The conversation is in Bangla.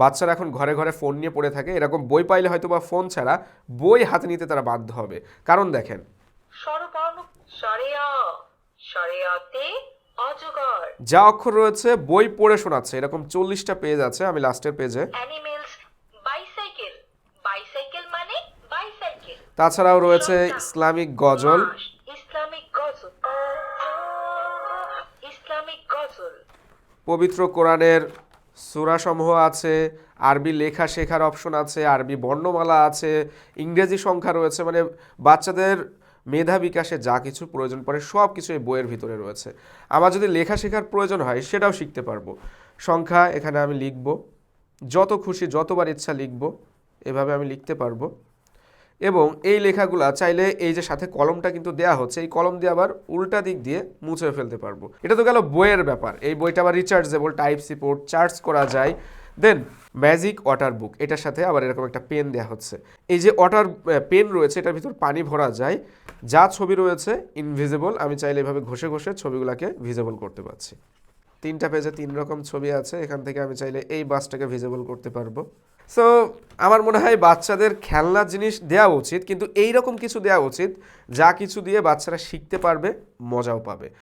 বাচ্চারা এখন ঘরে ঘরে ফোন নিয়ে পড়ে থাকে, এরকম বই পাইলে হয়তো বা ফোন ছাড়া বই হাতে নিতে তারা বাধ্য হবে। কারণ দেখেন, স্বরবর্ণ সরেয়া সরেয়াতে অজগর। যা অক্ষর রয়েছে বই পড়ে শোনাচ্ছে, এরকম 40টা পেজ আছে, আমি লাস্টের পেজে। অ্যানিমেলস বাইসাইকেল, বাইসাইকেল মানে বাইসাইকেল। তাছাড়াও রয়েছে সন্তান, ইসলামিক গজল, মাস, ইসলামিক গজল, ইসলামিক গজল। পবিত্র কোরআনের সূরাসমূহ আছে, আরবি লেখা শেখার অপশন আছে, আরবি বর্ণমালা আছে, ইংরেজি সংখ্যা রয়েছে, মানে বাচ্চাদের মেধা বিকাশে যা কিছু প্রয়োজন পড়ে সব কিছু এই বইয়ের ভিতরে রয়েছে। আমার যদি লেখা শেখার প্রয়োজন হয় সেটাও শিখতে পারবো। সংখ্যা এখানে আমি লিখব, যত খুশি যতবার ইচ্ছা লিখব, এভাবে আমি লিখতে পারবো। এবং এই লেখাগুলা চাইলে এই যে সাথে কলমটা কিন্তু দেয়া হচ্ছে, এই কলম দিয়ে আবার উল্টা দিক দিয়ে মুছে ফেলতে পারবো। এটা তো গেল বইয়ের ব্যাপার। এই বইটা আবার rechargeable, type C port, charge করা যায়। দেন ম্যাজিক ওয়াটার বুক, এটার সাথে আবার এরকম একটা পেন দেওয়া হচ্ছে। এই যে ওয়াটার পেন রয়েছে, এটার ভিতর পানি ভরা যায়। যা ছবি রয়েছে ইনভিজিবল, আমি চাইলে এভাবে ঘষে ঘষে ছবিগুলোকে ভিজিবল করতে পারছি। 3টা পেজে 3 রকম ছবি আছে, এখান থেকে আমি চাইলে এই বাসটাকে ভিজিবল করতে পারবো। সো আমার মনে হয় বাচ্চাদের খেলনা জিনিস দেওয়া উচিত, কিন্তু এই রকম কিছু দেওয়া উচিত যা কিছু দিয়ে বাচ্চারা শিখতে পারবে, মজাও পাবে।